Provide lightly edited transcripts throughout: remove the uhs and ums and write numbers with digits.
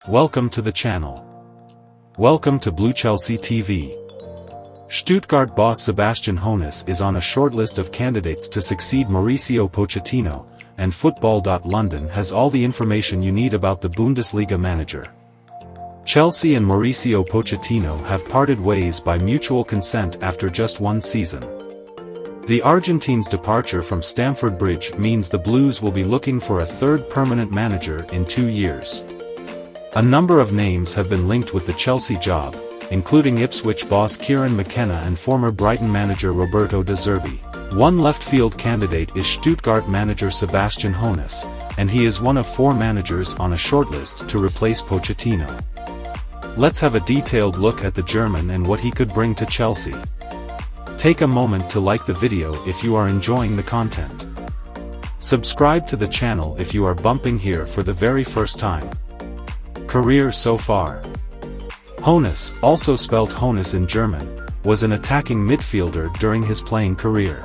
Welcome to the channel. Welcome to Blue Chelsea TV. Stuttgart boss Sebastian Hoeness is on a shortlist of candidates to succeed Mauricio Pochettino, and Football.London has all the information you need about the Bundesliga manager. Chelsea and Mauricio Pochettino have parted ways by mutual consent after just one season. The Argentine's departure from Stamford Bridge means the Blues will be looking for a third permanent manager in 2 years. A number of names have been linked with the Chelsea job, including Ipswich boss Kieran McKenna and former Brighton manager Roberto De Zerbi. One left-field candidate is Stuttgart manager Sebastian Hoeness, and he is one of 4 managers on a shortlist to replace Pochettino. Let's have a detailed look at the German and what he could bring to Chelsea. Take a moment to like the video if you are enjoying the content. Subscribe to the channel if you are bumping here for the very first time. Career so far. Hoeness, also spelt Hoeness in German, was an attacking midfielder during his playing career.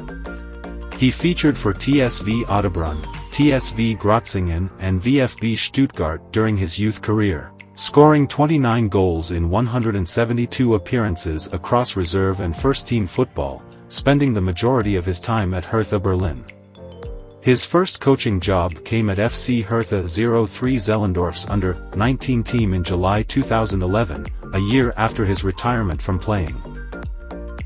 He featured for TSV Ottobrunn, TSV Gröttingen and VfB Stuttgart during his youth career, scoring 29 goals in 172 appearances across reserve and first-team football, spending the majority of his time at Hertha Berlin. His first coaching job came at FC Hertha 03 Zellendorf's under-19 team in July 2011, a year after his retirement from playing.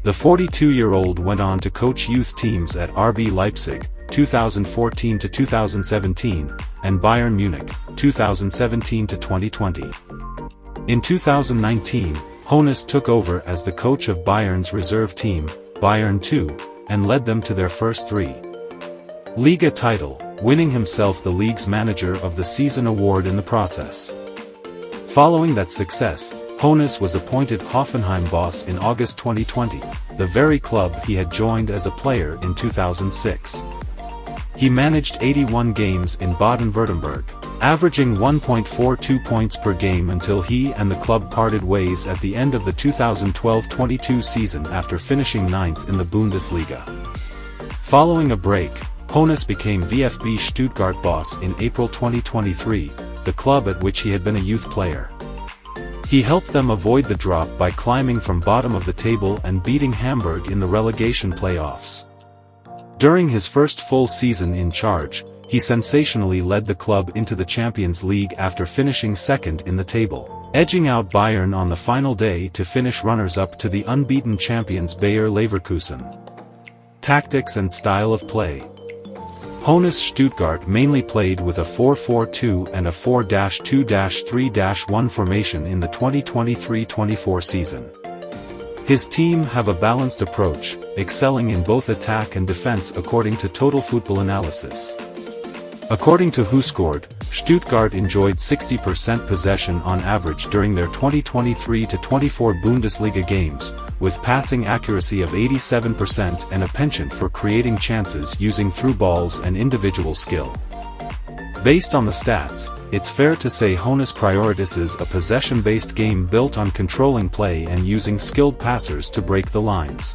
The 42-year-old went on to coach youth teams at RB Leipzig, 2014 to 2017, and Bayern Munich, 2017 to 2020. In 2019, Hoeness took over as the coach of Bayern's reserve team, Bayern 2, and led them to their first 3 Liga title, winning himself the league's Manager of the Season award in the process. Following that success, Hoeness was appointed Hoffenheim boss in August 2020, the very club he had joined as a player in 2006. He managed 81 games in Baden-Württemberg, averaging 1.42 points per game until he and the club parted ways at the end of the 2012-22 season after finishing 9th in the Bundesliga. Following a break, Hoeness became VfB Stuttgart boss in April 2023, the club at which he had been a youth player. He helped them avoid the drop by climbing from bottom of the table and beating Hamburg in the relegation playoffs. During his first full season in charge, he sensationally led the club into the Champions League after finishing second in the table, edging out Bayern on the final day to finish runners-up to the unbeaten champions Bayer Leverkusen. Tactics and style of play. Hoeness Stuttgart mainly played with a 4-4-2 and a 4-2-3-1 formation in the 2023-24 season. His team have a balanced approach, excelling in both attack and defense according to Total Football Analysis. According to WhoScored, Stuttgart enjoyed 60% possession on average during their 2023-24 Bundesliga games, with passing accuracy of 87% and a penchant for creating chances using through balls and individual skill. Based on the stats, it's fair to say Hoeness prioritizes a possession-based game built on controlling play and using skilled passers to break the lines.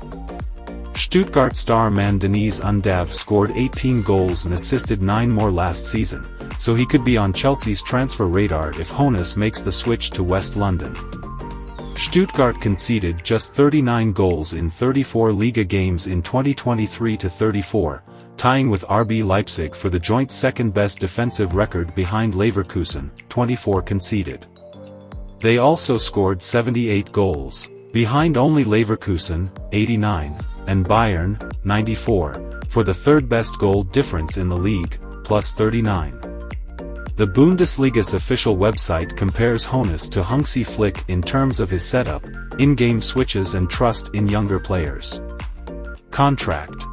Stuttgart star man Deniz Undav scored 18 goals and assisted 9 more last season, so he could be on Chelsea's transfer radar if Hoeness makes the switch to West London. Stuttgart conceded just 39 goals in 34 Liga games in 2023-34, tying with RB Leipzig for the joint second-best defensive record behind Leverkusen, 24 conceded. They also scored 78 goals, behind only Leverkusen, 89, and Bayern, 94, for the third-best goal difference in the league, plus 39. The Bundesliga's official website compares Hoeness to Hansi Flick in terms of his setup, in-game switches and trust in younger players. Contract.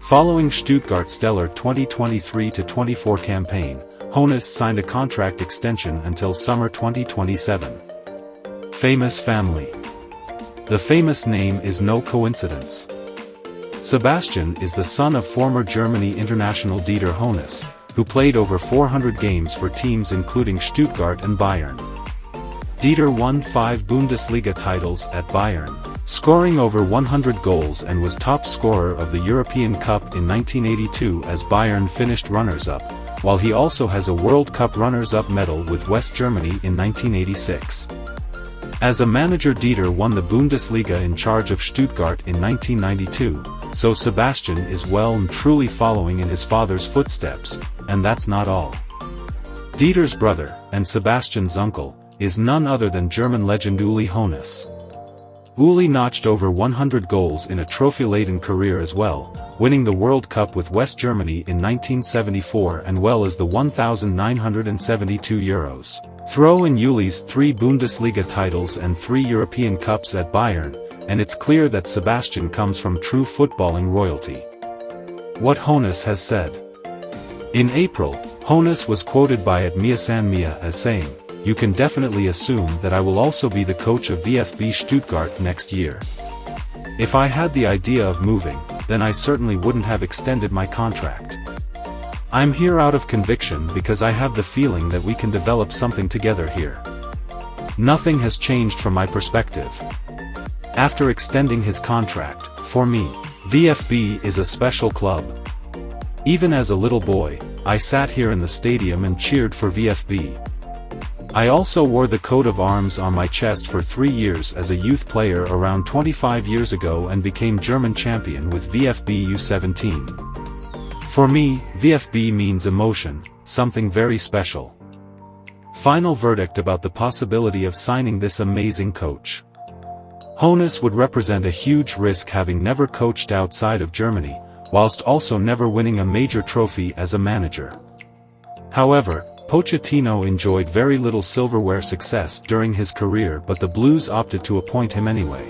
Following Stuttgart's stellar 2023-24 campaign, Hoeness signed a contract extension until summer 2027. Famous family. The famous name is no coincidence. Sebastian is the son of former Germany international Dieter Hoeness, who played over 400 games for teams including Stuttgart and Bayern. Dieter won 5 Bundesliga titles at Bayern, scoring over 100 goals, and was top scorer of the European Cup in 1982 as Bayern finished runners-up, while he also has a World Cup runners-up medal with West Germany in 1986. As a manager, Dieter won the Bundesliga in charge of Stuttgart in 1992, so Sebastian is well and truly following in his father's footsteps, and that's not all. Dieter's brother, and Sebastian's uncle, is none other than German legend Uli Hoeness. Uli notched over 100 goals in a trophy-laden career as well, winning the World Cup with West Germany in 1974 and well as the 1,972 euros. Throw in Uli's 3 Bundesliga titles and 3 European Cups at Bayern, and it's clear that Sebastian comes from true footballing royalty. What Hoeness has said. In April, Hoeness was quoted by @Mia as saying, "You can definitely assume that I will also be the coach of VfB Stuttgart next year. If I had the idea of moving, then I certainly wouldn't have extended my contract. I'm here out of conviction because I have the feeling that we can develop something together here. Nothing has changed from my perspective." After extending his contract, for me, VfB is a special club. Even as a little boy, I sat here in the stadium and cheered for VfB. I also wore the coat of arms on my chest for 3 years as a youth player around 25 years ago and became German champion with VfB U17. For me, VfB means emotion, something very special. Final verdict about the possibility of signing this amazing coach. Hoeness would represent a huge risk, having never coached outside of Germany, whilst also never winning a major trophy as a manager. However, Pochettino enjoyed very little silverware success during his career, but the Blues opted to appoint him anyway.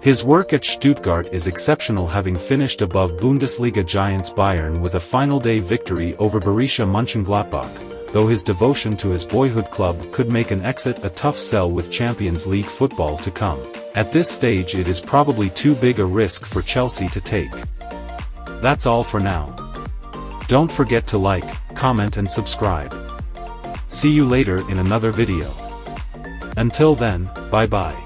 His work at Stuttgart is exceptional, having finished above Bundesliga giants Bayern with a final day victory over Borussia Mönchengladbach, though his devotion to his boyhood club could make an exit a tough sell with Champions League football to come. At this stage it is probably too big a risk for Chelsea to take. That's all for now. Don't forget to like, comment and subscribe. See you later in another video. Until then, bye bye.